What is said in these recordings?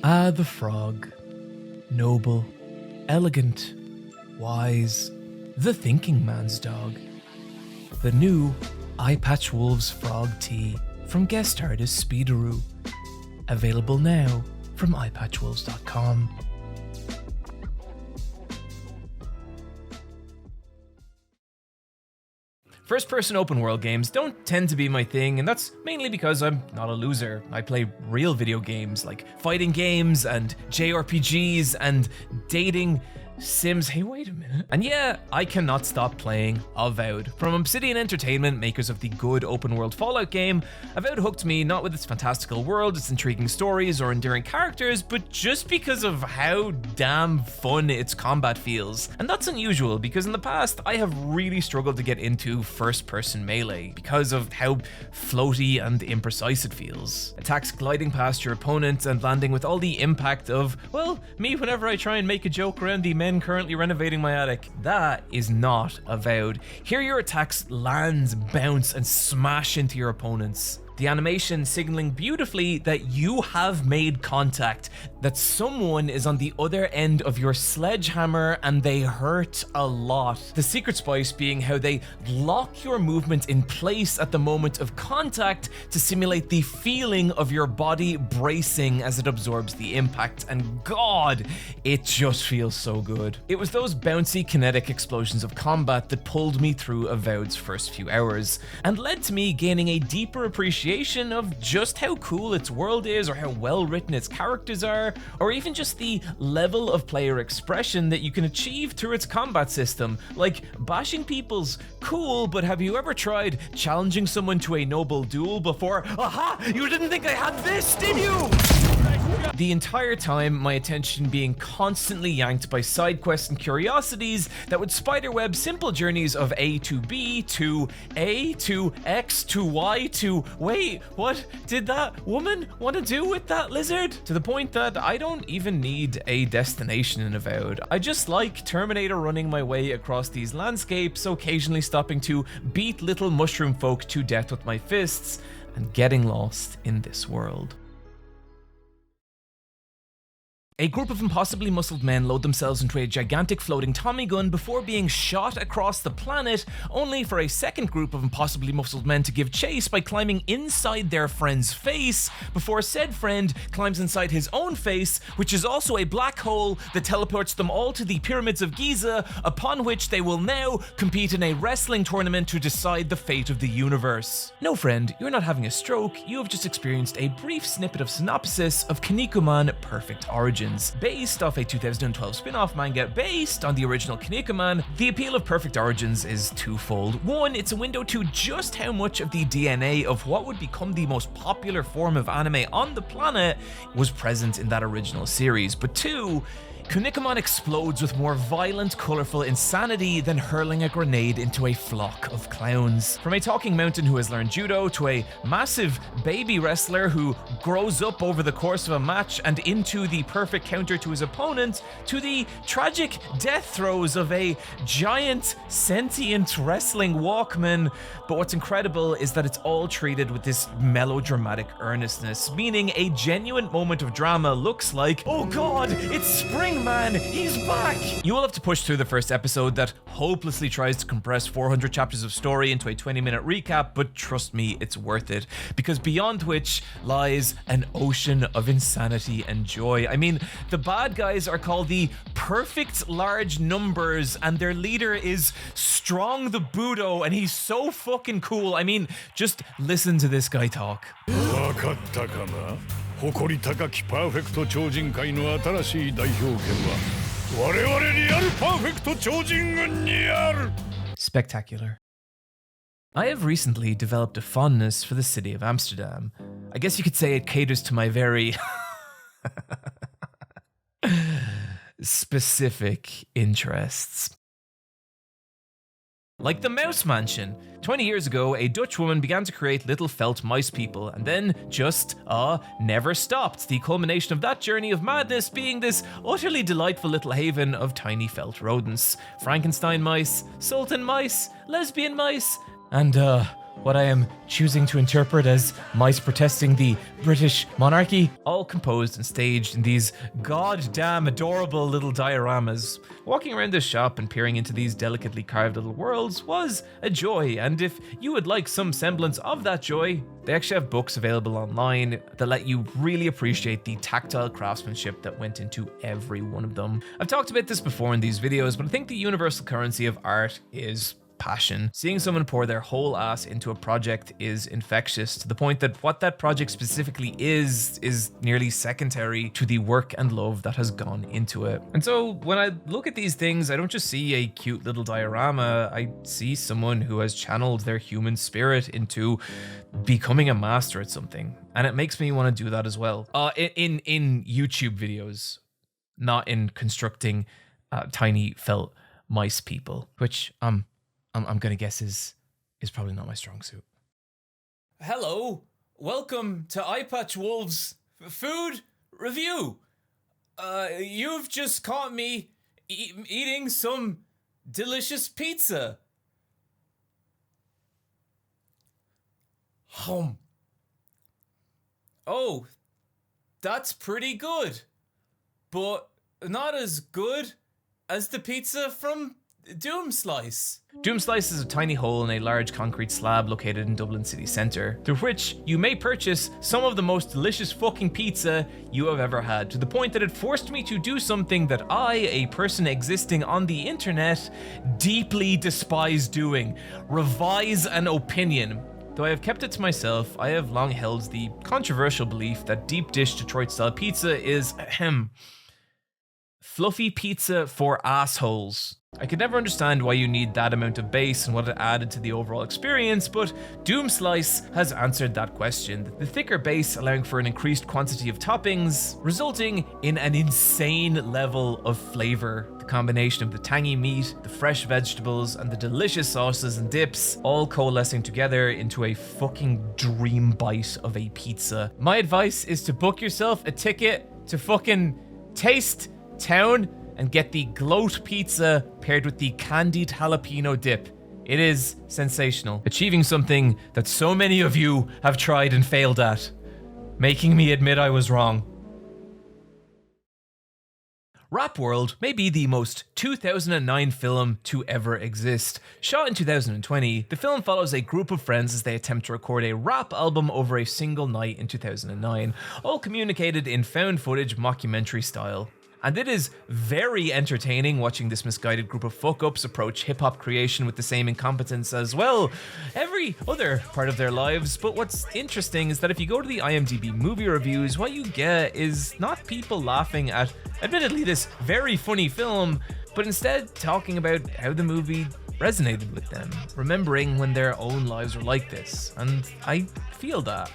Ah, the frog. Noble, elegant, wise, the thinking man's dog. The new Eyepatch Wolves Frog Tea from guest artist Speederoo. Available now from eyepatchwolves.com. First-person open-world games don't tend to be my thing, and that's mainly because I'm not a loser. I play real video games like fighting games and JRPGs and dating sims. Hey, wait a minute. And yeah, I cannot stop playing Avowed. From Obsidian Entertainment, makers of the good open-world Fallout game, Avowed hooked me not with its fantastical world, its intriguing stories, or endearing characters, but just because of how damn fun its combat feels. And that's unusual, because in the past, I have really struggled to get into first-person melee, because of how floaty and imprecise it feels. Attacks gliding past your opponent and landing with all the impact of, well, me whenever I try and make a joke around the men currently renovating my attic. That is not Avowed. Here your attacks land, bounce, and smash into your opponents. The animation signaling beautifully that you have made contact, that someone is on the other end of your sledgehammer and they hurt a lot. The secret spice being how they lock your movement in place at the moment of contact to simulate the feeling of your body bracing as it absorbs the impact, and God, it just feels so good. It was those bouncy kinetic explosions of combat that pulled me through Avowed's first few hours, and led to me gaining a deeper appreciation of just how cool its world is, or how well written its characters are, or even just the level of player expression that you can achieve through its combat system. Like, bashing people's cool, but have you ever tried challenging someone to a noble duel before? Aha! You didn't think I had this, did you? The entire time, my attention being constantly yanked by side quests and curiosities that would spiderweb simple journeys of A to B to A to X to Y to wait, what did that woman want to do with that lizard? To the point that I don't even need a destination in Avowed. I just like Terminator running my way across these landscapes, occasionally stopping to beat little mushroom folk to death with my fists, and getting lost in this world. A group of impossibly muscled men load themselves into a gigantic floating Tommy gun before being shot across the planet, only for a second group of impossibly muscled men to give chase by climbing inside their friend's face, before said friend climbs inside his own face, which is also a black hole that teleports them all to the pyramids of Giza, upon which they will now compete in a wrestling tournament to decide the fate of the universe. No friend, you're not having a stroke, you have just experienced a brief snippet of synopsis of Kinnikuman Perfect Origin. Based off a 2012 spin-off manga based on the original Kinnikuman, the appeal of Perfect Origins is twofold. One, it's a window to just how much of the DNA of what would become the most popular form of anime on the planet was present in that original series. But two, Kinnikuman explodes with more violent, colourful insanity than hurling a grenade into a flock of clowns. From a talking mountain who has learned judo, to a massive baby wrestler who grows up over the course of a match and into the perfect counter to his opponent, to the tragic death throes of a giant, sentient wrestling Walkman. But what's incredible is that it's all treated with this melodramatic earnestness, meaning a genuine moment of drama looks like, oh God, it's spring! Man, he's back! You will have to push through the first episode that hopelessly tries to compress 400 chapters of story into a 20-minute recap, but trust me, it's worth it, because beyond which lies an ocean of insanity and joy. I mean, the bad guys are called the Perfect Large Numbers, and their leader is Strong the Budo, and he's so fucking cool. I mean, just listen to this guy talk. 誇り高きパーフェクト超人界の新しい代表権は我々リアルパーフェクト超人軍にある Spectacular. I have recently developed a fondness for the city of Amsterdam. I guess you could say it caters to my very specific interests. Like the Mouse Mansion. 20 years ago, a Dutch woman began to create little felt mice people, and then just, never stopped. The culmination of that journey of madness being this utterly delightful little haven of tiny felt rodents. Frankenstein mice, Sultan mice, lesbian mice, and, what I am choosing to interpret as mice protesting the British monarchy, all composed and staged in these goddamn adorable little dioramas. Walking around this shop and peering into these delicately carved little worlds was a joy, and if you would like some semblance of that joy, they actually have books available online that let you really appreciate the tactile craftsmanship that went into every one of them. I've talked about this before in these videos, but I think the universal currency of art is passion. Seeing someone pour their whole ass into a project is infectious, to the point that what that project specifically is nearly secondary to the work and love that has gone into it. And so when I look at these things, I don't just see a cute little diorama, I see someone who has channeled their human spirit into becoming a master at something. And it makes me want to do that as well. In YouTube videos, not in constructing tiny felt mice people, which I'm gonna guess is probably not my strong suit. Hello, welcome to Eyepatch Wolves food review. You've just caught me eating some delicious pizza. Oh, that's pretty good, but not as good as the pizza from Doom Slice. Doom Slice is a tiny hole in a large concrete slab located in Dublin city centre, through which you may purchase some of the most delicious fucking pizza you have ever had, to the point that it forced me to do something that I, a person existing on the internet, deeply despise doing: revise an opinion. Though I have kept it to myself, I have long held the controversial belief that deep dish Detroit style pizza is fluffy pizza for assholes. I could never understand why you need that amount of base and what it added to the overall experience, but Doom Slice has answered that question. The thicker base allowing for an increased quantity of toppings, resulting in an insane level of flavor. The combination of the tangy meat, the fresh vegetables, and the delicious sauces and dips, all coalescing together into a fucking dream bite of a pizza. My advice is to book yourself a ticket to fucking Taste Town and get the gloat pizza paired with the candied jalapeno dip. It is sensational, achieving something that so many of you have tried and failed at, making me admit I was wrong. Rap World may be the most 2009 film to ever exist. Shot in 2020, the film follows a group of friends as they attempt to record a rap album over a single night in 2009, all communicated in found footage mockumentary style. And it is very entertaining watching this misguided group of fuck-ups approach hip-hop creation with the same incompetence as well every other part of their lives. But what's interesting is that if you go to the IMDb movie reviews, what you get is not people laughing at, admittedly, this very funny film, but instead talking about how the movie resonated with them, remembering when their own lives were like this. And I feel that.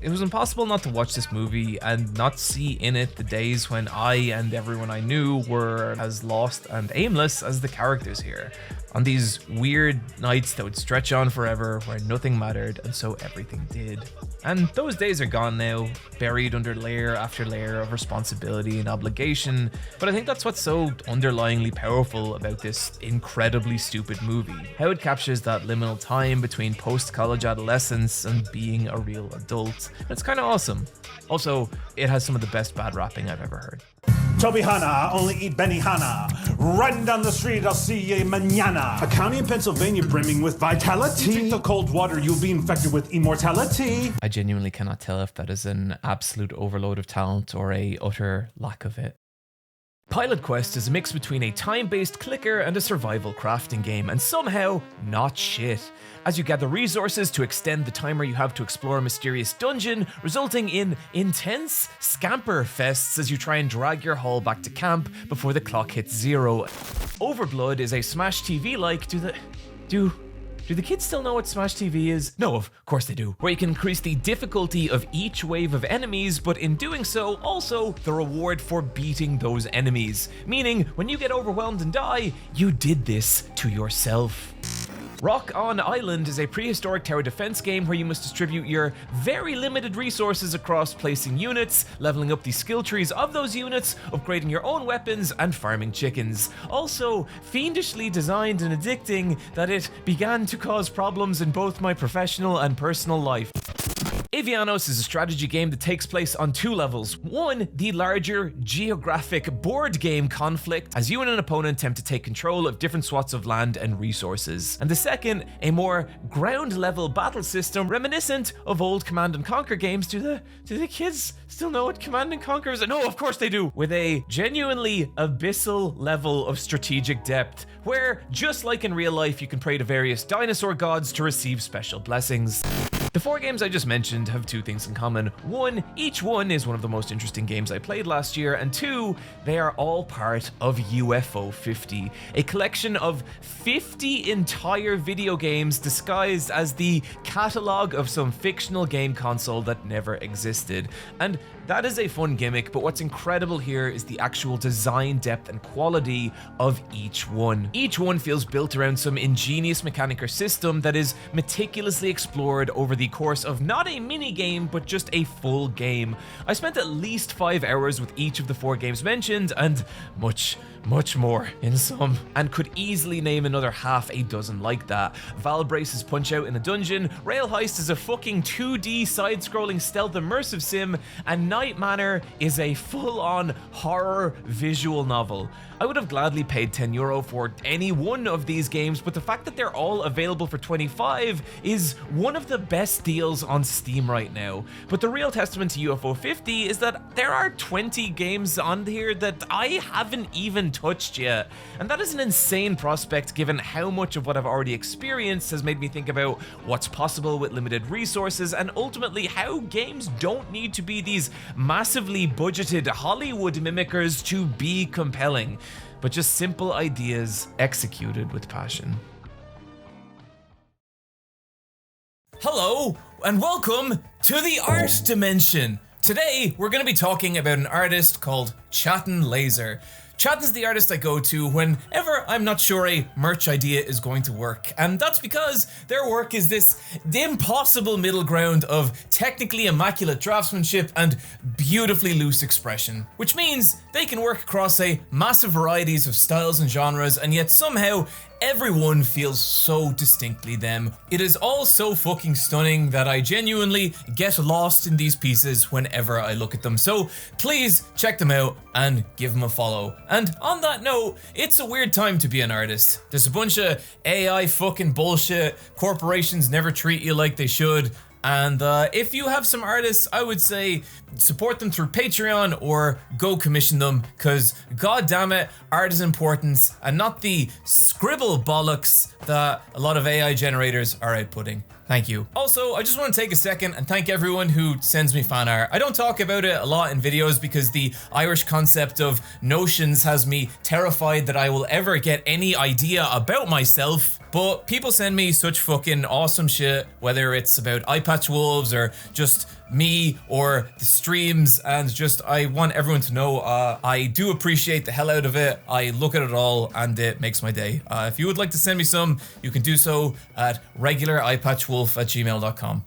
It was impossible not to watch this movie and not see in it the days when I and everyone I knew were as lost and aimless as the characters here. On these weird nights that would stretch on forever, where nothing mattered and so everything did. And those days are gone now, buried under layer after layer of responsibility and obligation. But I think that's what's so underlyingly powerful about this incredibly stupid movie. How it captures that liminal time between post-college adolescence and being a real adult. It's kind of awesome. Also, it has some of the best bad rapping I've ever heard. Toby Hanna, only eat Benihana. Riding down the street, I'll see you mañana. A county in Pennsylvania brimming with vitality. Drink the cold water, you'll be infected with immortality. I genuinely cannot tell if that is an absolute overload of talent or a utter lack of it. Pilot Quest is a mix between a time-based clicker and a survival crafting game, and somehow not shit, as you gather resources to extend the timer you have to explore a mysterious dungeon, resulting in intense scamper fests as you try and drag your haul back to camp before the clock hits 0. Overblood is a Smash TV-like, do the kids still know what Smash TV is? No, of course they do. Where you can increase the difficulty of each wave of enemies, but in doing so, also the reward for beating those enemies. Meaning, when you get overwhelmed and die, you did this to yourself. Rock On Island is a prehistoric tower defense game where you must distribute your very limited resources across placing units, leveling up the skill trees of those units, upgrading your own weapons, and farming chickens. Also, fiendishly designed and addicting that it began to cause problems in both my professional and personal life. Avianos is a strategy game that takes place on two levels. One, the larger geographic board game conflict as you and an opponent attempt to take control of different swaths of land and resources. And the second, a more ground level battle system reminiscent of old Command and Conquer games. Do the kids still know what Command and Conquer is? No, of course they do. With a genuinely abyssal level of strategic depth, where just like in real life, you can pray to various dinosaur gods to receive special blessings. The four games I just mentioned have two things in common. One, each one is one of the most interesting games I played last year, and two, they are all part of UFO 50, a collection of 50 entire video games disguised as the catalogue of some fictional game console that never existed. And that is a fun gimmick, but what's incredible here is the actual design depth and quality of each one. Each one feels built around some ingenious mechanic or system that is meticulously explored over the course of not a mini game, but just a full game. I spent at least 5 hours with each of the four games mentioned, and much more in some, and could easily name another half a dozen like that. Valbrace is Punch Out in a dungeon, Rail Heist is a fucking 2D side-scrolling stealth immersive sim, and Night Manor is a full-on horror visual novel. I would have gladly paid €10 for any one of these games, but the fact that they're all available for 25 is one of the best deals on Steam right now. But the real testament to UFO 50 is that there are 20 games on here that I haven't even touched yet. And that is an insane prospect given how much of what I've already experienced has made me think about what's possible with limited resources, and ultimately how games don't need to be these massively budgeted Hollywood mimickers to be compelling, but just simple ideas executed with passion. Hello, and welcome to the art dimension. Today, we're going to be talking about an artist called Chaton Laser. Chaton's the artist I go to whenever I'm not sure a merch idea is going to work, and that's because their work is this impossible middle ground of technically immaculate draftsmanship and beautifully loose expression, which means they can work across a massive varieties of styles and genres, and yet somehow everyone feels so distinctly them. It is all so fucking stunning that I genuinely get lost in these pieces whenever I look at them. So please check them out and give them a follow. And on that note, it's a weird time to be an artist. There's a bunch of AI fucking bullshit, corporations never treat you like they should, and if you have some artists, I would say support them through Patreon or go commission them, because god damn it, art is important and not the scribble bollocks that a lot of AI generators are outputting. Thank you. Also, I just want to take a second and thank everyone who sends me fan art. I don't talk about it a lot in videos because the Irish concept of notions has me terrified that I will ever get any idea about myself. But people send me such fucking awesome shit, whether it's about Eyepatch wolves or just me or the streams, and just I want everyone to know I do appreciate the hell out of it. I look at it all and it makes my day. If you would like to send me some, you can do so at regulareyepatchwolf@gmail.com.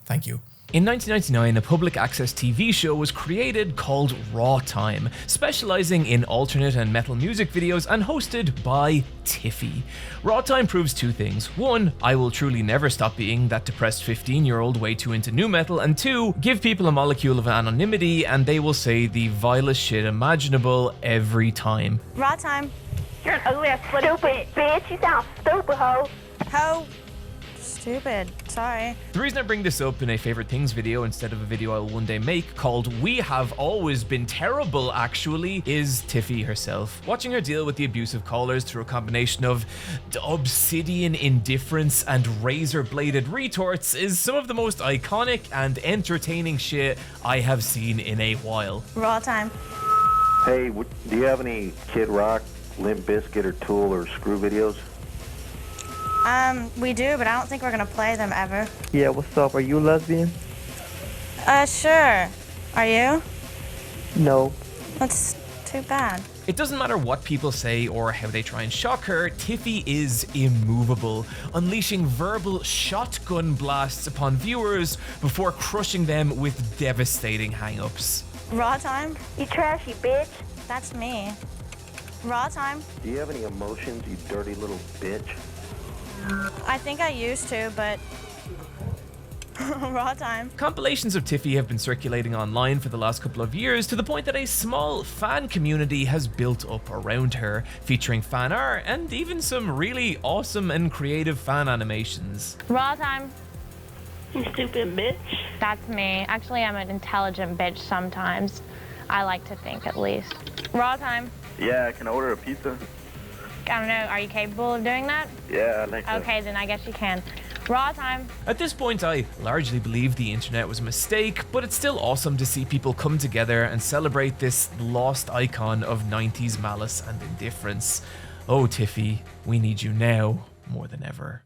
Thank you. In 1999, a public access TV show was created called Raw Time, specializing in alternate and metal music videos and hosted by Tiffy. Raw Time proves two things. One, I will truly never stop being that depressed 15-year-old way too into nu metal, and two, give people a molecule of anonymity and they will say the vilest shit imaginable every time. Raw Time. You're an ugly ass stupid bitch. You sound stupid, hoe. Hoe. Stupid. Sorry. The reason I bring this up in a favorite things video instead of a video I will one day make called We Have Always Been Terrible actually is Tiffy herself. Watching her deal with the abusive callers through a combination of obsidian indifference and razor bladed retorts is some of the most iconic and entertaining shit I have seen in a while. Raw Time. Hey, do you have any Kid Rock, Limp Bizkit, or Tool or Screw videos? We do, but I don't think we're gonna play them ever. Yeah, what's up? Are you a lesbian? Sure. Are you? No. That's too bad. It doesn't matter what people say or how they try and shock her, Tiffy is immovable, unleashing verbal shotgun blasts upon viewers before crushing them with devastating hang-ups. Raw time? You trashy bitch. That's me. Raw time? Do you have any emotions, you dirty little bitch? I think I used to, but raw time. Compilations of Tiffy have been circulating online for the last couple of years to the point that a small fan community has built up around her, featuring fan art and even some really awesome and creative fan animations. Raw time. You stupid bitch. That's me. Actually, I'm an intelligent bitch sometimes. I like to think, at least. Raw time. Yeah, I can order a pizza. I don't know, are you capable of doing that? Yeah, I like that. Okay, then I guess you can. Raw time. At this point, I largely believe the internet was a mistake, but it's still awesome to see people come together and celebrate this lost icon of 90s malice and indifference. Oh, Tiffy, we need you now more than ever.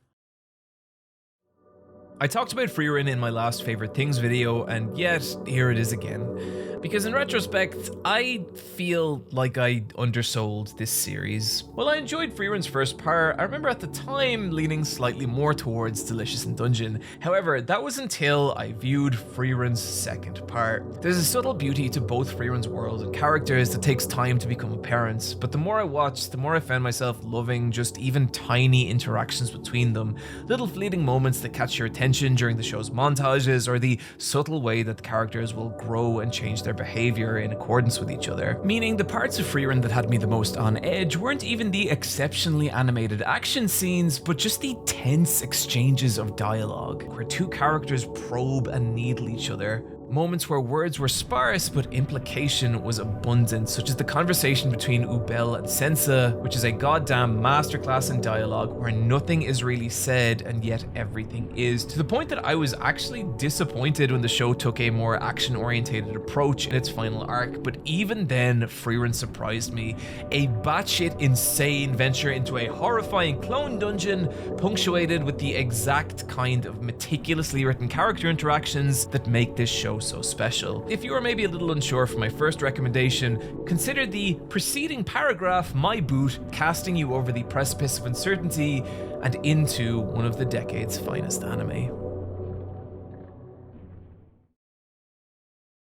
I talked about Freerun in my last favorite things video, and yet here it is again. Because in retrospect, I feel like I undersold this series. While I enjoyed Freerun's first part, I remember at the time leaning slightly more towards Delicious in Dungeon. However, that was until I viewed Freerun's second part. There's a subtle beauty to both Freerun's world and characters that takes time to become apparent, but the more I watched, the more I found myself loving just even tiny interactions between them, little fleeting moments that catch your attention during the show's montages, or the subtle way that the characters will grow and change their behavior in accordance with each other. Meaning the parts of Freerun that had me the most on edge weren't even the exceptionally animated action scenes, but just the tense exchanges of dialogue, where two characters probe and needle each other. Moments where words were sparse but implication was abundant, such as the conversation between Ubel and Sensa, which is a goddamn masterclass in dialogue where nothing is really said and yet everything is, to the point that I was actually disappointed when the show took a more action-orientated approach in its final arc. But even then, Freerun surprised me. A batshit insane venture into a horrifying clone dungeon, punctuated with the exact kind of meticulously written character interactions that make this show so special. If you are maybe a little unsure from my first recommendation, consider the preceding paragraph my boot casting you over the precipice of uncertainty and into one of the decade's finest anime.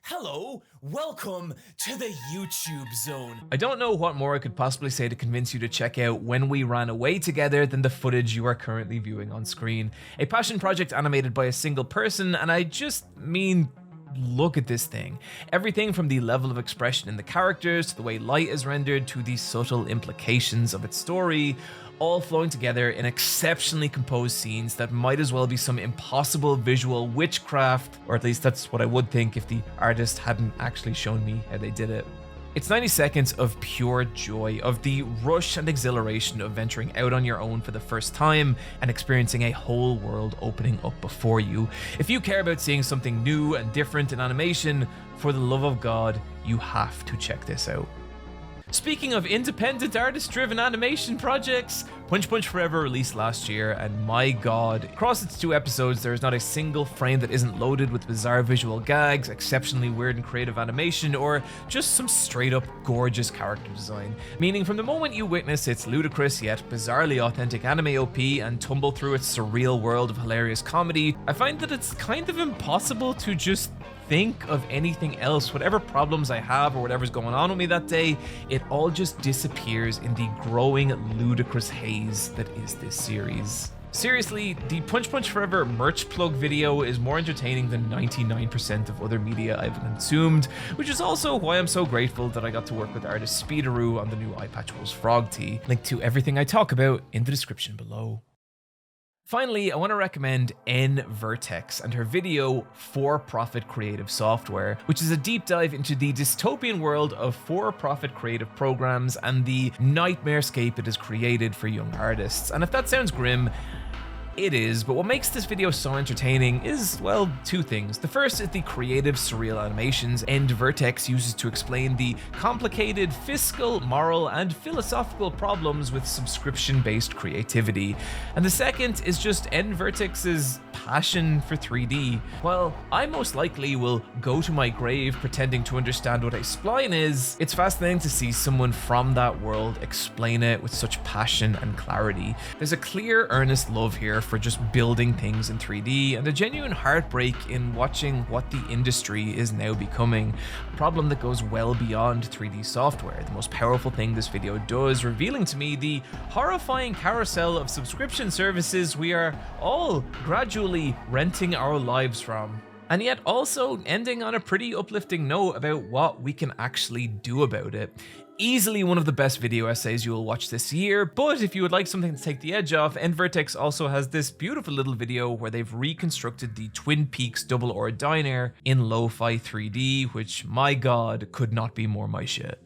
Hello, welcome to the YouTube Zone. I don't know what more I could possibly say to convince you to check out When We Ran Away Together than the footage you are currently viewing on screen. A passion project animated by a single person, and I just mean, look at this thing. Everything from the level of expression in the characters, to the way light is rendered, to the subtle implications of its story, all flowing together in exceptionally composed scenes that might as well be some impossible visual witchcraft, or at least that's what I would think if the artist hadn't actually shown me how they did it. It's 90 seconds of pure joy, of the rush and exhilaration of venturing out on your own for the first time and experiencing a whole world opening up before you. If you care about seeing something new and different in animation, for the love of God, you have to check this out. Speaking of independent artist-driven animation projects, Punch Punch Forever released last year, and my god, across its 2 episodes there is not a single frame that isn't loaded with bizarre visual gags, exceptionally weird and creative animation, or just some straight up gorgeous character design. Meaning from the moment you witness its ludicrous yet bizarrely authentic anime OP and tumble through its surreal world of hilarious comedy, I find that it's kind of impossible to just think of anything else. Whatever problems I have or whatever's going on with me that day, it all just disappears in the growing ludicrous haze that is this series. Seriously, the Punch Punch Forever merch plug video is more entertaining than 99% of other media I've consumed, which is also why I'm so grateful that I got to work with artist Speederoo on the new Eyepatch Wolves Frog tee. Link to everything I talk about in the description below. Finally, I want to recommend Vertex and her video For-Profit Creative Software, which is a deep dive into the dystopian world of for-profit creative programs and the nightmarescape it has created for young artists. And if that sounds grim, It is, but what makes this video so entertaining is, well, two things. The first is the creative, surreal animations Vertex uses to explain the complicated fiscal, moral, and philosophical problems with subscription-based creativity. And the second is just Vertex's passion for 3D. While I most likely will go to my grave pretending to understand what a spline is, it's fascinating to see someone from that world explain it with such passion and clarity. There's a clear, earnest love here for just building things in 3D, and a genuine heartbreak in watching what the industry is now becoming. A problem that goes well beyond 3D software. The most powerful thing this video does, revealing to me the horrifying carousel of subscription services we are all gradually renting our lives from. And yet also ending on a pretty uplifting note about what we can actually do about it. Easily one of the best video essays you will watch this year, but if you would like something to take the edge off, Vertex also has this beautiful little video where they've reconstructed the Twin Peaks Double Or Diner in lo-fi 3D, which, my god, could not be more my shit.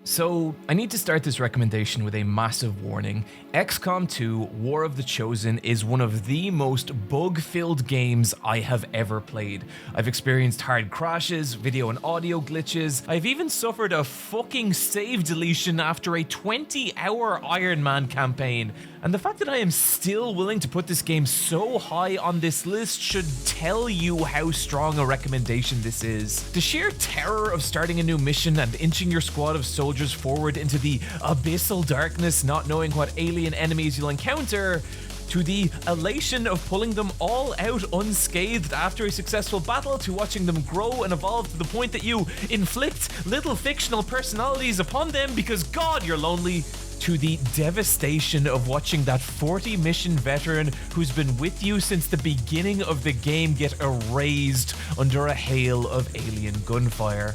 So, I need to start this recommendation with a massive warning. XCOM 2 War of the Chosen is one of the most bug-filled games I have ever played. I've experienced hard crashes, video and audio glitches, I've even suffered a fucking save deletion after a 20-hour Iron Man campaign. And the fact that I am still willing to put this game so high on this list should tell you how strong a recommendation this is. The sheer terror of starting a new mission and inching your squad of soldiers forward into the abyssal darkness, not knowing what alien enemies you'll encounter, to the elation of pulling them all out unscathed after a successful battle, to watching them grow and evolve to the point that you inflict little fictional personalities upon them because God, you're lonely, to the devastation of watching that 40-mission veteran who's been with you since the beginning of the game get erased under a hail of alien gunfire.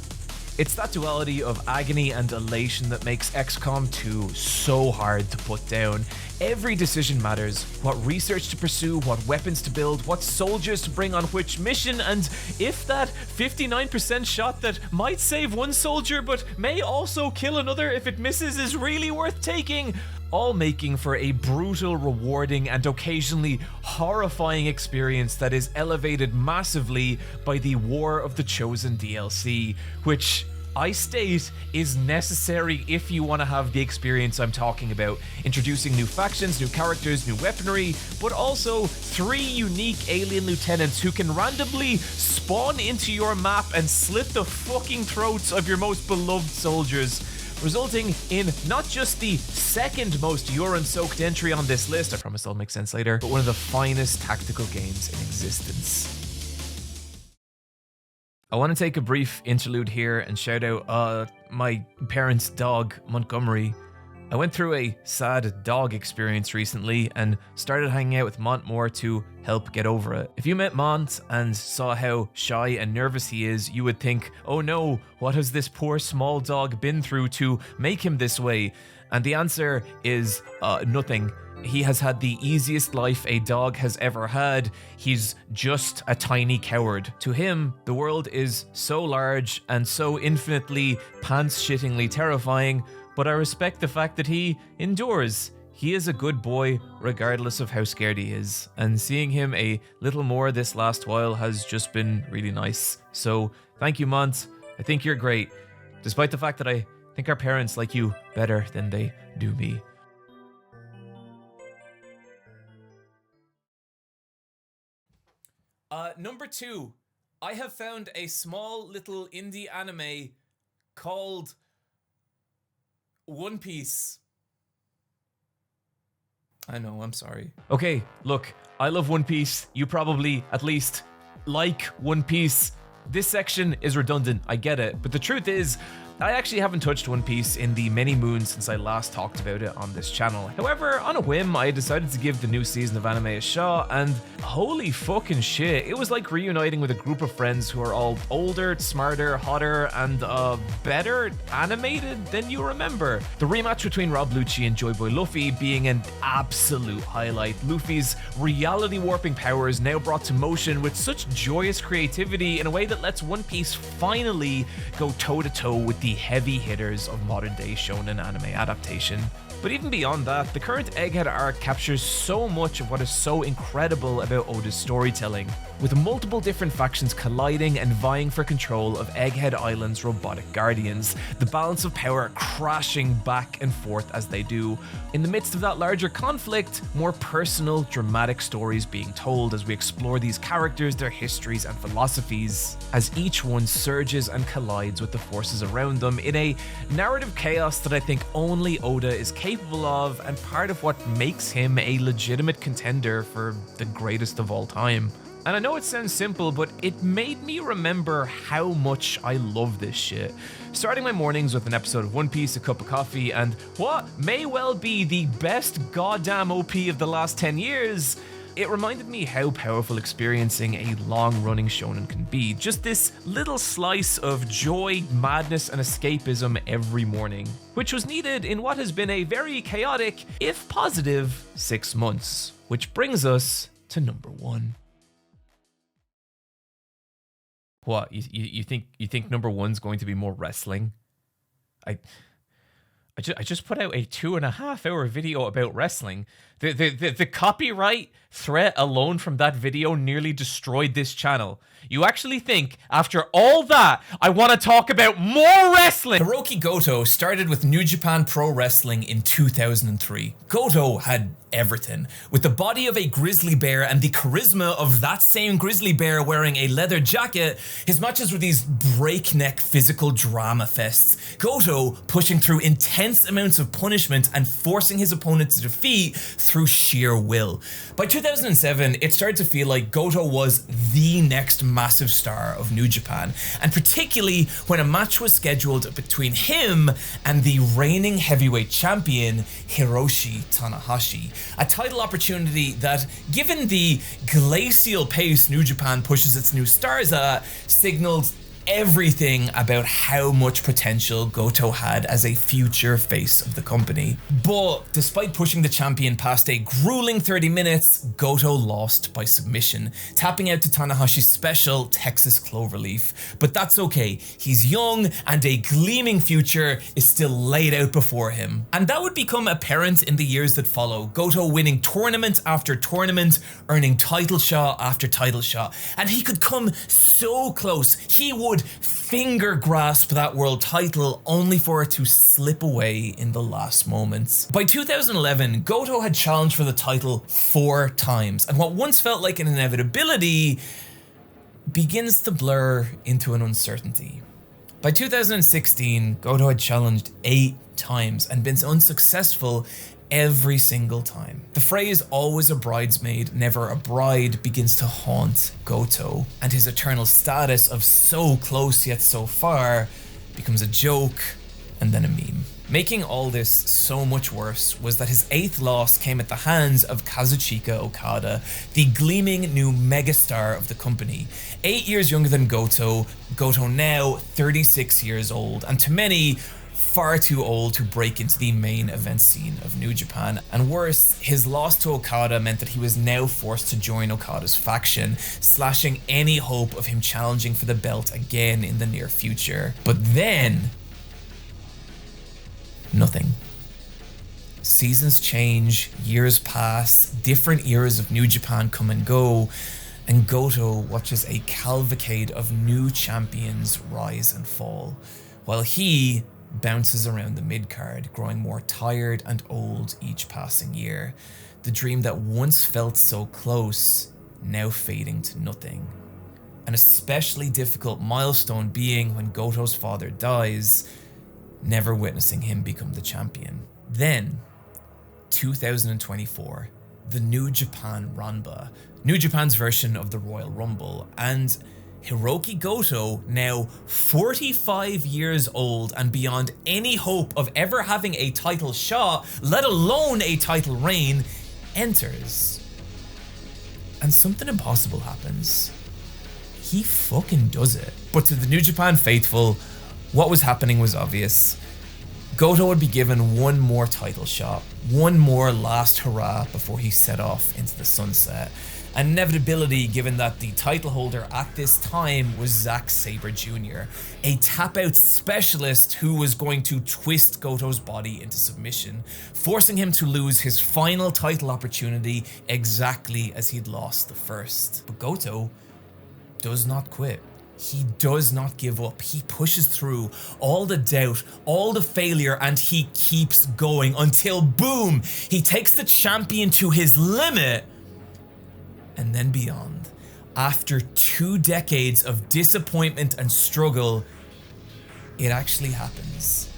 It's that duality of agony and elation that makes XCOM 2 so hard to put down. Every decision matters. What research to pursue, what weapons to build, what soldiers to bring on which mission, and if that 59% shot that might save one soldier but may also kill another if it misses is really worth taking. All making for a brutal, rewarding, and occasionally horrifying experience that is elevated massively by the War of the Chosen DLC, which I state is necessary if you want to have the experience I'm talking about. Introducing new factions, new characters, new weaponry, but also 3 unique alien lieutenants who can randomly spawn into your map and slit the fucking throats of your most beloved soldiers, resulting in not just the second most urine-soaked entry on this list, I promise that'll make sense later, but one of the finest tactical games in existence. I want to take a brief interlude here and shout out my parents' dog, Montgomery. I went through a sad dog experience recently and started hanging out with Mont more to help get over it. If you met Mont and saw how shy and nervous he is, you would think, oh no, what has this poor small dog been through to make him this way? And the answer is nothing. He has had the easiest life a dog has ever had. He's just a tiny coward. To him, the world is so large and so infinitely pants-shittingly terrifying, but I respect the fact that he endures. He is a good boy, regardless of how scared he is, and seeing him a little more this last while has just been really nice. So, thank you, Mont. I think you're great, despite the fact that I think our parents like you better than they do me. Number 2, I have found a small little indie anime called One Piece. I know, I'm sorry. Okay, look, I love One Piece. You probably, at least, like One Piece. This section is redundant, I get it, but the truth is, I actually haven't touched One Piece in the many moons since I last talked about it on this channel. However, on a whim, I decided to give the new season of anime a shot, and holy fucking shit, it was like reuniting with a group of friends who are all older, smarter, hotter, and better animated than you remember. The rematch between Rob Lucci and Joy Boy Luffy being an absolute highlight. Luffy's reality warping powers now brought to motion with such joyous creativity in a way that lets One Piece finally go toe-to-toe with the heavy hitters of modern-day shonen anime adaptation. But even beyond that, the current Egghead arc captures so much of what is so incredible about Oda's storytelling, with multiple different factions colliding and vying for control of Egghead Island's robotic guardians, the balance of power crashing back and forth as they do. In the midst of that larger conflict, more personal, dramatic stories being told as we explore these characters, their histories and philosophies, as each one surges and collides with the forces around them in a narrative chaos that I think only Oda is capable of, and part of what makes him a legitimate contender for the greatest of all time. And I know it sounds simple, but it made me remember how much I love this shit. Starting my mornings with an episode of One Piece, a cup of coffee, and what may well be the best goddamn OP of the last 10 years, it reminded me how powerful experiencing a long-running shonen can be. Just this little slice of joy, madness, and escapism every morning, which was needed in what has been a very chaotic, if positive, 6 months. Which brings us to number 1. What, you think number 1's going to be more wrestling? I just put out a 2.5-hour video about wrestling. The copyright threat alone from that video nearly destroyed this channel. You actually think, after all that, I want to talk about more wrestling? Hiroki Goto started with New Japan Pro Wrestling in 2003. Goto had everything. With the body of a grizzly bear and the charisma of that same grizzly bear wearing a leather jacket, his matches were these breakneck physical drama fests. Goto pushing through intense amounts of punishment and forcing his opponent to defeat through sheer will. By 2007, it started to feel like Goto was the next massive star of New Japan, and particularly when a match was scheduled between him and the reigning heavyweight champion Hiroshi Tanahashi. A title opportunity that, given the glacial pace New Japan pushes its new stars at, signaled everything about how much potential Goto had as a future face of the company. But despite pushing the champion past a grueling 30 minutes, Goto lost by submission, tapping out to Tanahashi's special Texas Cloverleaf. But that's okay, he's young and a gleaming future is still laid out before him. And that would become apparent in the years that follow, Goto winning tournament after tournament, earning title shot after title shot. And he could come so close, he would finger grasp that world title only for it to slip away in the last moments. By 2011, Goto had challenged for the title 4 times, and what once felt like an inevitability begins to blur into an uncertainty. By 2016, Goto had challenged 8 times and been unsuccessful every single time. The phrase "always a bridesmaid, never a bride" begins to haunt Goto, and his eternal status of so close yet so far becomes a joke and then a meme. Making all this so much worse was that his 8th loss came at the hands of Kazuchika Okada, the gleaming new megastar of the company. 8 years younger than Goto, Goto now 36 years old, and to many, far too old to break into the main event scene of New Japan. And worse, his loss to Okada meant that he was now forced to join Okada's faction, slashing any hope of him challenging for the belt again in the near future. But then, nothing. Seasons change, years pass, different eras of New Japan come and go, and Goto watches a cavalcade of new champions rise and fall, while he bounces around the mid-card, growing more tired and old each passing year. The dream that once felt so close, now fading to nothing. An especially difficult milestone being when Goto's father dies, never witnessing him become the champion. Then, 2024, the New Japan Ranba, New Japan's version of the Royal Rumble, and Hiroki Goto, now 45 years old and beyond any hope of ever having a title shot, let alone a title reign, enters. And something impossible happens. He fucking does it. But to the New Japan faithful, what was happening was obvious. Goto would be given one more title shot, one more last hurrah before he set off into the sunset. An inevitability given that the title holder at this time was Zack Sabre Jr., a tap-out specialist who was going to twist Goto's body into submission, forcing him to lose his final title opportunity exactly as he'd lost the first. But Goto does not quit. He does not give up. He pushes through all the doubt, all the failure, and he keeps going until, boom, he takes the champion to his limit and then beyond. After 2 decades of disappointment and struggle, it actually happens.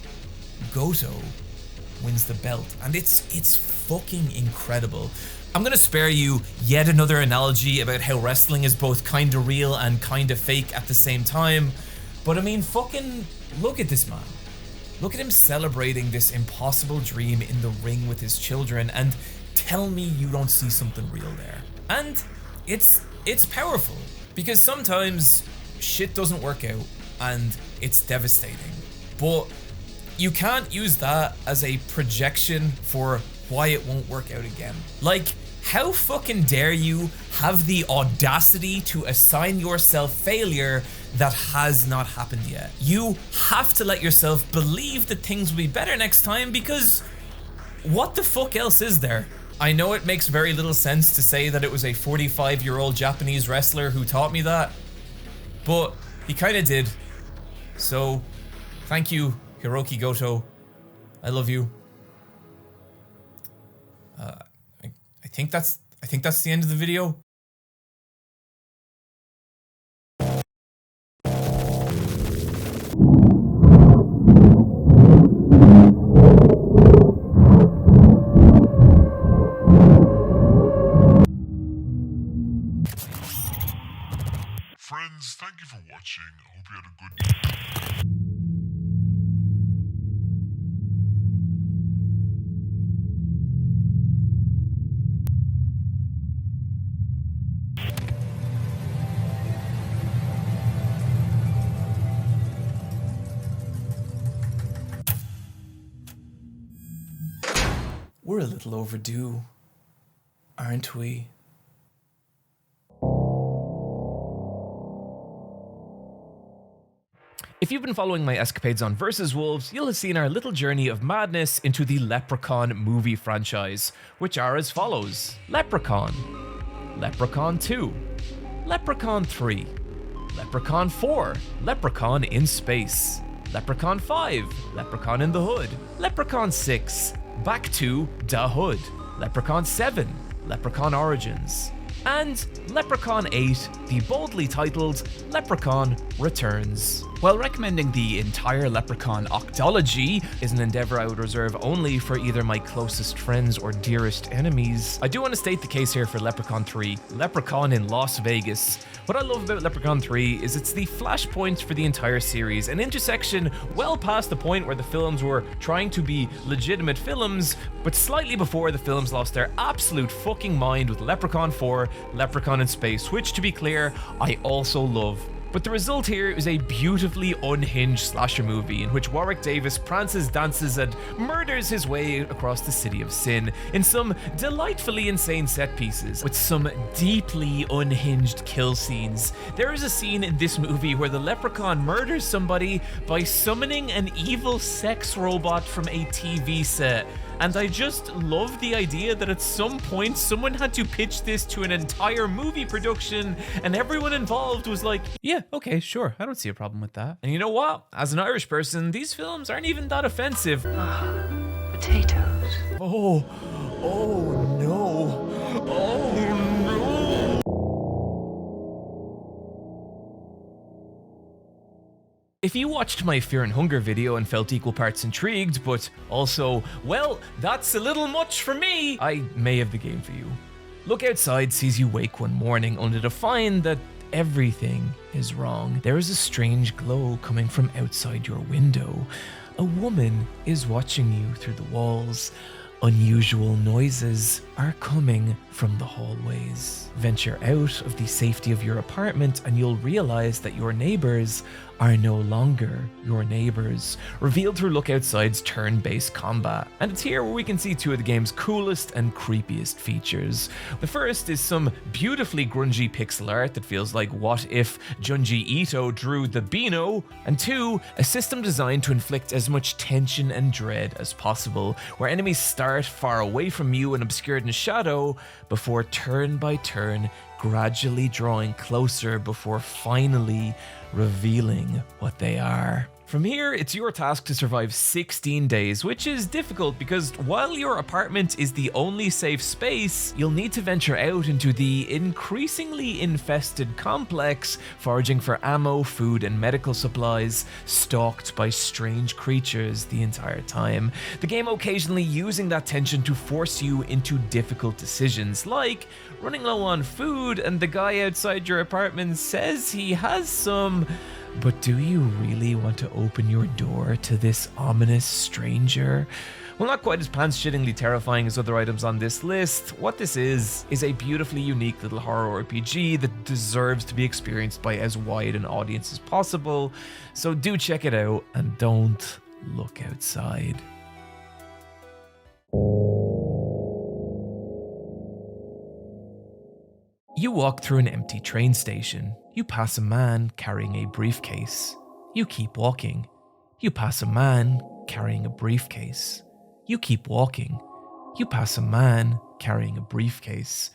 Goto wins the belt, and it's fucking incredible. I'm gonna spare you yet another analogy about how wrestling is both kinda real and kinda fake at the same time, but I mean, fucking look at this man. Look at him celebrating this impossible dream in the ring with his children, and tell me you don't see something real there. And it's powerful, because sometimes shit doesn't work out and it's devastating, but you can't use that as a projection for why it won't work out again. Like, how fucking dare you have the audacity to assign yourself failure that has not happened yet? You have to let yourself believe that things will be better next time, because what the fuck else is there? I know it makes very little sense to say that it was a 45-year-old Japanese wrestler who taught me that, but he kinda did. So, thank you, Hiroki Goto. I love you. I think that's the end of the video. Friends, thank you for watching. I hope you had a good We're a little overdue, aren't we? If you've been following my escapades on Versus Wolves, you'll have seen our little journey of madness into the Leprechaun movie franchise, which are as follows: Leprechaun, Leprechaun 2, Leprechaun 3, Leprechaun 4, Leprechaun in Space, Leprechaun 5, Leprechaun in the Hood, Leprechaun 6, Back to Da Hood, Leprechaun 7, Leprechaun Origins, and Leprechaun 8, the boldly titled Leprechaun Returns. While recommending the entire Leprechaun octology is an endeavor I would reserve only for either my closest friends or dearest enemies, I do want to state the case here for Leprechaun 3, Leprechaun in Las Vegas. What I love about Leprechaun 3 is it's the flashpoint for the entire series, an intersection well past the point where the films were trying to be legitimate films, but slightly before the films lost their absolute fucking mind with Leprechaun 4, Leprechaun in Space, which, to be clear, I also love. But the result here is a beautifully unhinged slasher movie in which Warwick Davis prances, dances, and murders his way across the city of sin in some delightfully insane set pieces with some deeply unhinged kill scenes. There is a scene in this movie where the leprechaun murders somebody by summoning an evil sex robot from a TV set. And I just love the idea that at some point someone had to pitch this to an entire movie production and everyone involved was like, yeah, okay, sure, I don't see a problem with that. And you know what? As an Irish person, these films aren't even that offensive. Potatoes. Oh no. Oh no. If you watched my Fear and Hunger video and felt equal parts intrigued, but also, well, that's a little much for me, I may have the game for you. Look outside sees you wake one morning only to find that everything is wrong. There is a strange glow coming from outside your window. A woman is watching you through the walls. Unusual noises are coming from the hallways. Venture out of the safety of your apartment and you'll realize that your neighbors are no longer your neighbors, revealed through Look Outside's turn-based combat. And it's here where we can see two of the game's coolest and creepiest features. The first is some beautifully grungy pixel art that feels like what if Junji Ito drew the Beano, and two, a system designed to inflict as much tension and dread as possible, where enemies start far away from you and obscured in shadow, before turn by turn gradually drawing closer before finally revealing what they are. From here, it's your task to survive 16 days, which is difficult because while your apartment is the only safe space, you'll need to venture out into the increasingly infested complex, foraging for ammo, food, and medical supplies, stalked by strange creatures the entire time. The game occasionally using that tension to force you into difficult decisions, like running low on food and the guy outside your apartment says he has some. But do you really want to open your door to this ominous stranger? Well, not quite as pants-shittingly terrifying as other items on this list. What this is a beautifully unique little horror RPG that deserves to be experienced by as wide an audience as possible. So do check it out and don't look outside. You walk through an empty train station. You pass a man carrying a briefcase. You keep walking. You pass a man carrying a briefcase. You keep walking. You pass a man carrying a briefcase.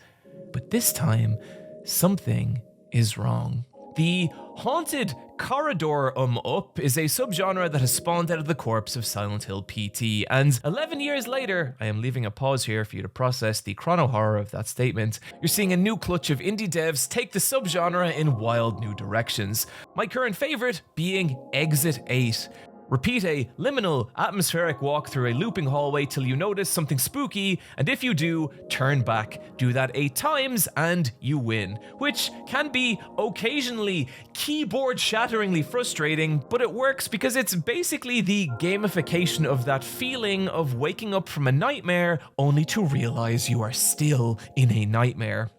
But this time, something is wrong. The haunted corridor up is a subgenre that has spawned out of the corpse of Silent Hill PT, and 11 years later, I am leaving a pause here for you to process the chrono horror of that statement. You're seeing a new clutch of indie devs take the subgenre in wild new directions. My current favorite being Exit 8. Repeat a liminal, atmospheric walk through a looping hallway till you notice something spooky, and if you do, turn back. Do that 8 times and you win, which can be occasionally keyboard-shatteringly frustrating, but it works because it's basically the gamification of that feeling of waking up from a nightmare only to realize you are still in a nightmare.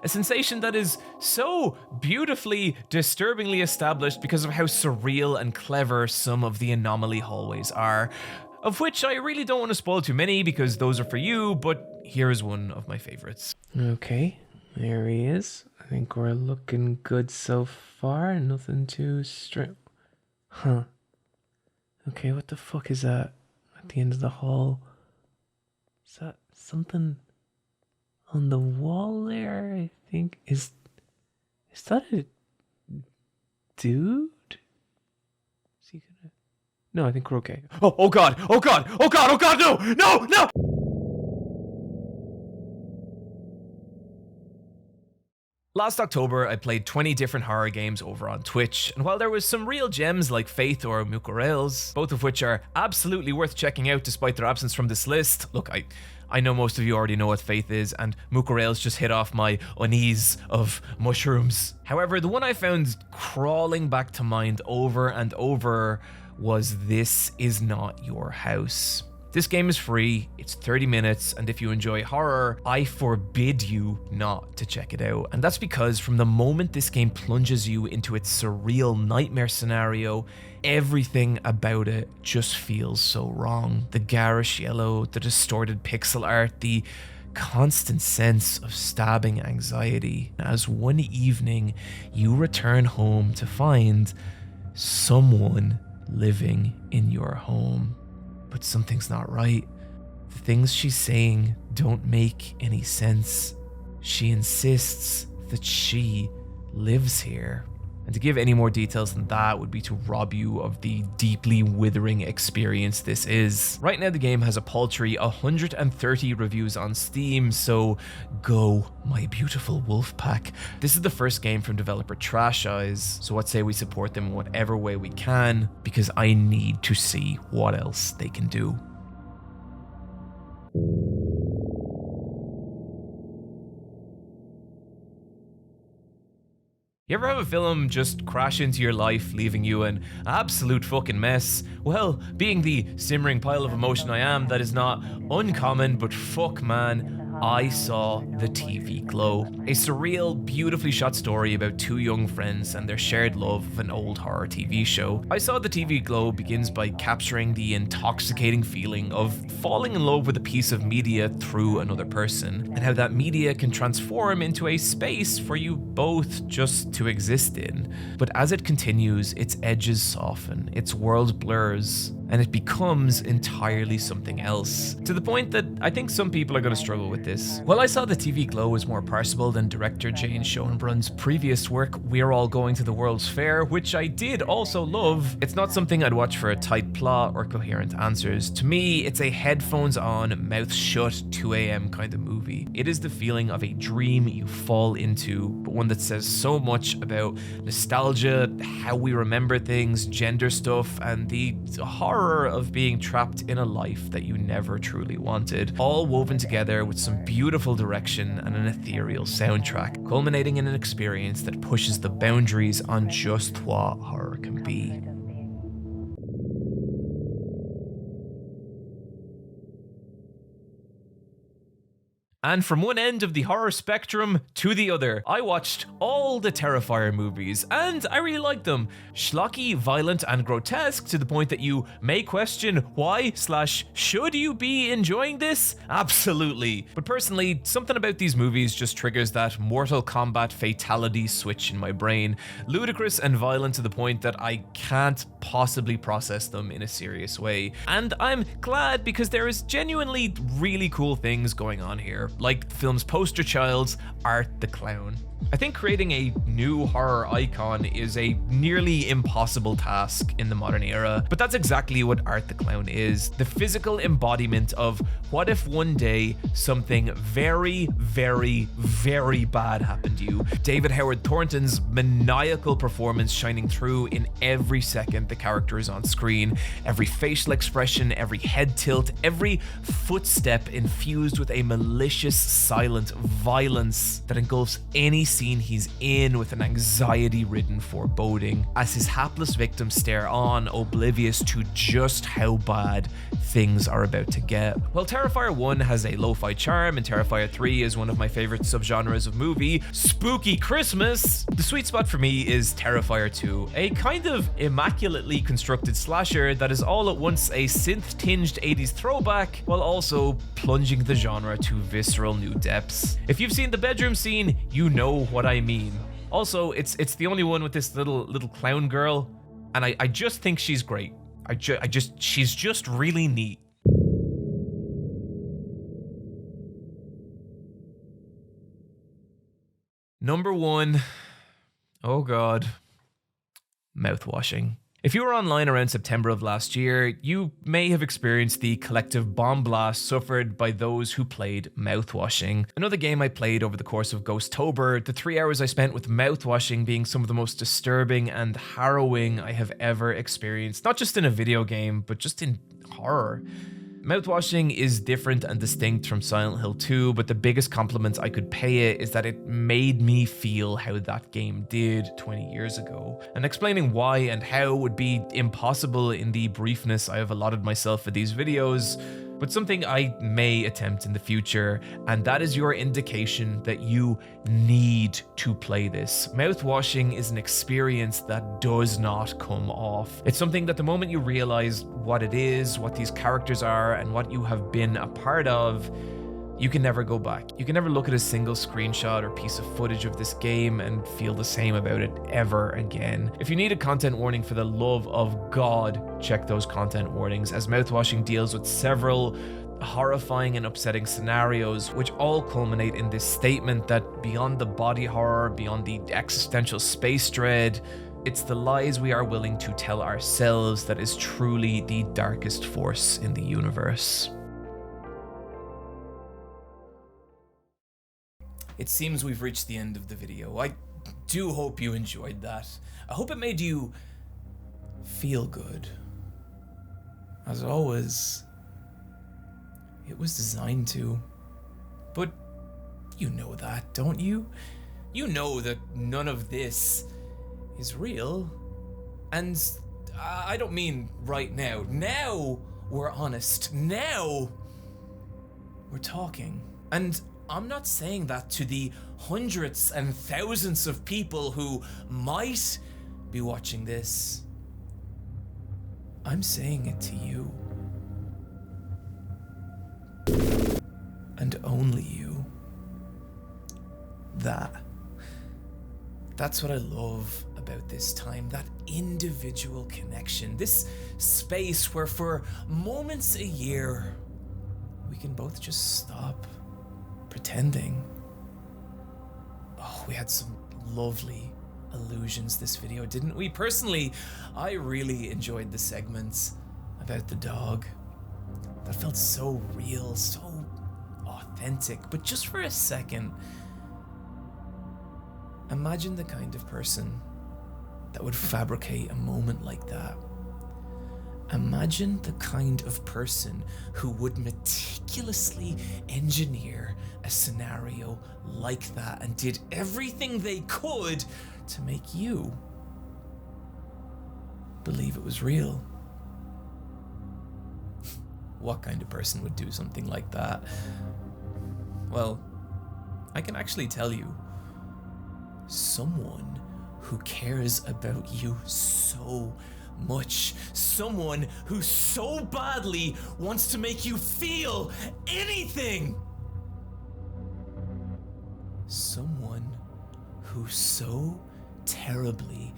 A sensation that is so beautifully, disturbingly established because of how surreal and clever some of the anomaly hallways are, of which I really don't want to spoil too many because those are for you, but here is one of my favorites. Okay, there he is. I think we're looking good so far. Nothing too strange. Huh. Okay, what the fuck is that at the end of the hall? Is that something on the wall there? I think is that a dude? Is he gonna? No, I think we're okay. Oh god! Oh god! Oh god! Oh god! No! No! No! Last October, I played 20 different horror games over on Twitch, and while there was some real gems like Faith or psicochurroz, both of which are absolutely worth checking out despite their absence from this list, look, I know most of you already know what Faith is, and psicochurroz just hit off my unease of mushrooms. However, the one I found crawling back to mind over and over was This Is Not Your House. This game is free, it's 30 minutes, and if you enjoy horror, I forbid you not to check it out. And that's because from the moment this game plunges you into its surreal nightmare scenario, everything about it just feels so wrong. The garish yellow, the distorted pixel art, the constant sense of stabbing anxiety. As one evening, you return home to find someone living in your home. But something's not right. The things she's saying don't make any sense. She insists that she lives here. And to give any more details than that would be to rob you of the deeply withering experience this is. Right now the game has a paltry 130 reviews on Steam, so go, my beautiful wolf pack. This is the first game from developer Trash Eyes, so what say we support them in whatever way we can, because I need to see what else they can do. You ever have a film just crash into your life, leaving you an absolute fucking mess? Well, being the simmering pile of emotion I am, that is not uncommon, but fuck man, I saw The TV Glow, a surreal, beautifully shot story about two young friends and their shared love of an old horror TV show. I Saw The TV Glow begins by capturing the intoxicating feeling of falling in love with a piece of media through another person, and how that media can transform into a space for you both just to exist in. But as it continues, its edges soften, its world blurs, and it becomes entirely something else. To the point that I think some people are going to struggle with this. While I Saw The TV Glow was more parsable than director Jane Schoenbrun's previous work, We're All Going to the World's Fair, which I did also love, it's not something I'd watch for a tight plot or coherent answers. To me, it's a headphones on, mouth shut, 2 a.m. kind of movie. It is the feeling of a dream you fall into, but one that says so much about nostalgia, how we remember things, gender stuff, and the horror of being trapped in a life that you never truly wanted, all woven together with some beautiful direction and an ethereal soundtrack, culminating in an experience that pushes the boundaries on just what horror can be. And from one end of the horror spectrum to the other, I watched all the Terrifier movies, and I really liked them. Schlocky, violent, and grotesque to the point that you may question why/should you be enjoying this? Absolutely. But personally, something about these movies just triggers that Mortal Kombat fatality switch in my brain. Ludicrous and violent to the point that I can't possibly process them in a serious way. And I'm glad, because there is genuinely really cool things going on here, like the film's poster child, Art the Clown. I think creating a new horror icon is a nearly impossible task in the modern era, but that's exactly what Art the Clown is. The physical embodiment of what if one day something very, very, very bad happened to you. David Howard Thornton's maniacal performance shining through in every second the character is on screen, every facial expression, every head tilt, every footstep infused with a malicious, silent violence that engulfs any scene he's in with an anxiety-ridden foreboding, as his hapless victims stare on, oblivious to just how bad things are about to get. While Terrifier 1 has a lo-fi charm and Terrifier 3 is one of my favorite subgenres of movie, spooky Christmas, the sweet spot for me is Terrifier 2, a kind of immaculately constructed slasher that is all at once a synth-tinged 80s throwback while also plunging the genre to visceral new depths. If you've seen the bedroom scene, you know what I mean. Also, it's the only one with this little clown girl, and I just think she's great. She's just really neat. Number 1, oh god, mouthwashing. If you were online around September of last year, you may have experienced the collective bomb blast suffered by those who played Mouthwashing. Another game I played over the course of Ghosttober, the 3 hours I spent with Mouthwashing being some of the most disturbing and harrowing I have ever experienced, not just in a video game, but just in horror. Mouthwashing is different and distinct from Silent Hill 2, but the biggest compliment I could pay it is that it made me feel how that game did 20 years ago. And explaining why and how would be impossible in the briefness I have allotted myself for these videos, but something I may attempt in the future, and that is your indication that you need to play this. Mouthwashing is an experience that does not come off. It's something that the moment you realize what it is, what these characters are, and what you have been a part of, you can never go back. You can never look at a single screenshot or piece of footage of this game and feel the same about it ever again. If you need a content warning, for the love of God, check those content warnings, as Mouthwashing deals with several horrifying and upsetting scenarios, which all culminate in this statement that beyond the body horror, beyond the existential space dread, it's the lies we are willing to tell ourselves that is truly the darkest force in the universe. It seems we've reached the end of the video. I do hope you enjoyed that. I hope it made you feel good. As always, it was designed to. But you know that, don't you? You know that none of this is real. And I don't mean right now. Now we're honest. Now we're talking. And I'm not saying that to the hundreds and thousands of people who might be watching this. I'm saying it to you. And only you. That's what I love about this time, that individual connection, this space where for moments a year, we can both just stop pretending. Oh, we had some lovely illusions this video, didn't we? Personally, I really enjoyed the segments about the dog. That felt so real, so authentic. But just for a second, imagine the kind of person that would fabricate a moment like that. Imagine the kind of person who would meticulously engineer a scenario like that and did everything they could to make you believe it was real. What kind of person would do something like that? Well, I can actually tell you. Someone who cares about you so much. Someone who so badly wants to make you feel anything. Someone who so terribly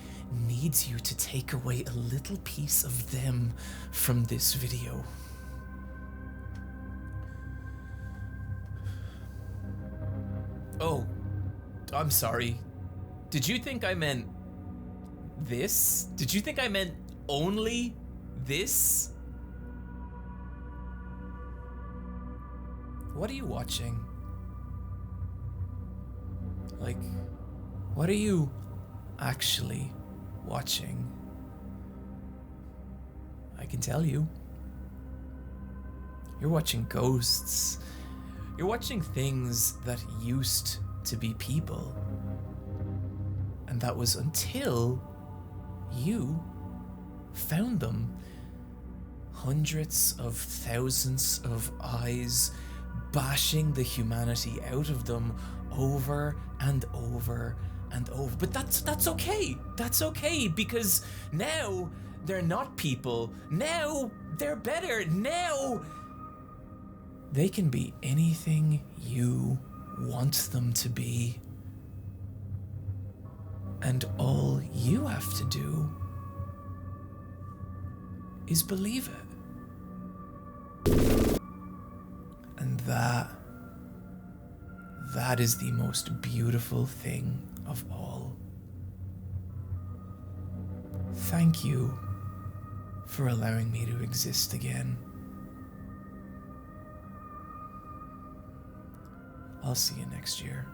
needs you to take away a little piece of them from this video. Oh, I'm sorry. Did you think I meant this? Did you think I meant only this? What are you watching? Like, what are you actually watching? I can tell you. You're watching ghosts. You're watching things that used to be people. And that was until you found them. Hundreds of thousands of eyes bashing the humanity out of them over and over and over. But that's okay. That's okay, because now they're not people. Now they're better. Now they can be anything you want them to be. And all you have to do is believe it. And that is the most beautiful thing of all. Thank you for allowing me to exist again. I'll see you next year.